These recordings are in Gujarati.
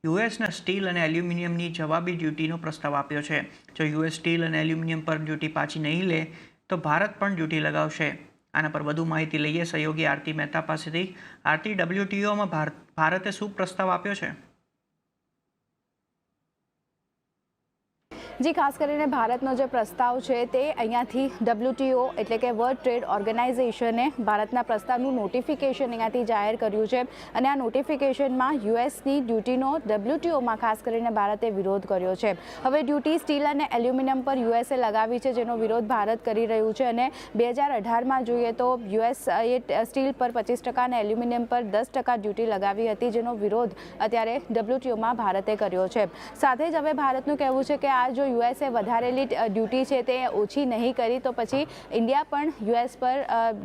યુએસના સ્ટીલ અને એલ્યુમિનિયમની જવાબી ડ્યુટીનો પ્રસ્તાવ આપ્યો છે. જો યુએસ સ્ટીલ અને એલ્યુમિનિયમ પર ડ્યુટી પાછી નહીં લે તો ભારત પણ ડ્યુટી લગાવશે. આના પર વધુ માહિતી લઈએ સહયોગી આરતી મહેતા પાસેથી. આરતી, WTOમાં ભારતે શું પ્રસ્તાવ આપ્યો છે? જી, ખાસ કરીને ભારતનો જે પ્રસ્તાવ છે તે અહીંયાથી WTO એટલે કે વર્લ્ડ ટ્રેડ ઓર્ગેનાઇઝેશને ભારતના પ્રસ્તાવનું નોટિફિકેશન અહીંયાથી જાહેર કર્યું છે અને આ નોટિફિકેશનમાં યુએસની ડ્યુટીનો WTOમાં ખાસ કરીને ભારતે વિરોધ કર્યો છે. હવે ડ્યુટી સ્ટીલ અને એલ્યુમિનિયમ પર યુએસએ લગાવી છે, જેનો વિરોધ ભારત કરી રહ્યું છે અને 2018માં જોઈએ તો યુએસ સ્ટીલ પર 25% અને એલ્યુમિનિયમ પર 10% ડ્યુટી લગાવી હતી, જેનો વિરોધ અત્યારે WTOમાં ભારતે કર્યો છે. સાથે જ હવે ભારતનું કહેવું છે કે આ જો યુએસએ વધારેલી ડ્યુટી છે તે ઓછી નહીં કરી તો પછી ઇન્ડિયા પણ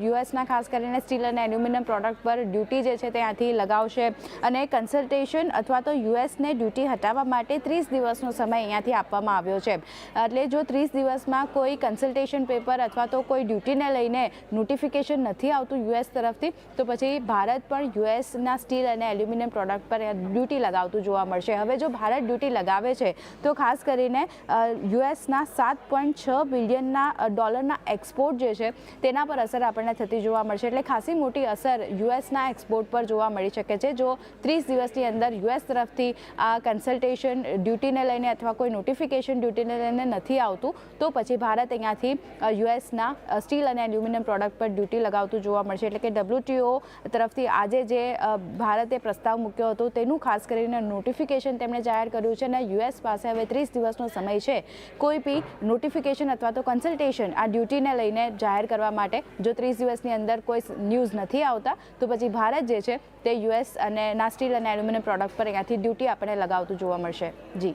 યુએસના ખાસ કરીને સ્ટીલ અને એલ્યુમિનિયમ પ્રોડક્ટ પર ડ્યુટી જે છે ત્યાંથી લગાવશે અને કન્સલ્ટેશન અથવા તો યુએસને ડ્યુટી હટાવવા માટે 30 દિવસનો સમય અહીંયાથી આપવામાં આવ્યો છે. એટલે જો 30 દિવસમાં કોઈ કન્સલ્ટેશન પેપર અથવા તો કોઈ ડ્યુટીને લઈને નોટિફિકેશન નથી આવતું યુએસ તરફથી તો પછી ભારત પણ યુએસના સ્ટીલ અને એલ્યુમિનિયમ પ્રોડક્ટ પર ડ્યુટી લગાવતું જોવા મળશે. હવે જો ભારત ડ્યુટી લગાવે છે તો ખાસ કરીને યુએસના $7.6 બિલિયનના ડોલરના એક્સપોર્ટ જે છે તેના પર અસર આપણને થતી જોવા મળશે. એટલે ખાસી મોટી અસર યુએસના એક્સપોર્ટ પર જોવા મળી શકે છે જો 30 દિવસની અંદર યુએસ તરફથી આ કન્સલ્ટેશન ડ્યુટીને લઈને અથવા કોઈ નોટિફિકેશન ડ્યુટીને લઈને નથી આવતું તો પછી ભારત અહીંયાથી યુએસના સ્ટીલ અને એલ્યુમિનિયમ પ્રોડક્ટ પર ડ્યુટી લગાવતું જોવા મળશે. એટલે કે WTO તરફથી આજે જે ભારતે પ્રસ્તાવ મૂક્યો હતો તેનું ખાસ કરીને નોટિફિકેશન તેમણે જાહેર કર્યું છે અને યુએસ પાસે હવે 30 દિવસનો સમય છે કોઈ બી નોટિફિકેશન અથવા તો કન્સલ્ટેશન આ ડ્યુટીને લઈને જાહેર કરવા માટે. જો 30 દિવસની અંદર કોઈ ન્યૂઝ નથી આવતા તો પછી ભારત જે છે તે યુએસ અને ના સ્ટીલ અને એલ્યુમિનિયમ પ્રોડક્ટ પર અહીંયાથી ડ્યુટી આપણે લગાવતું જોવા મળશે. જી.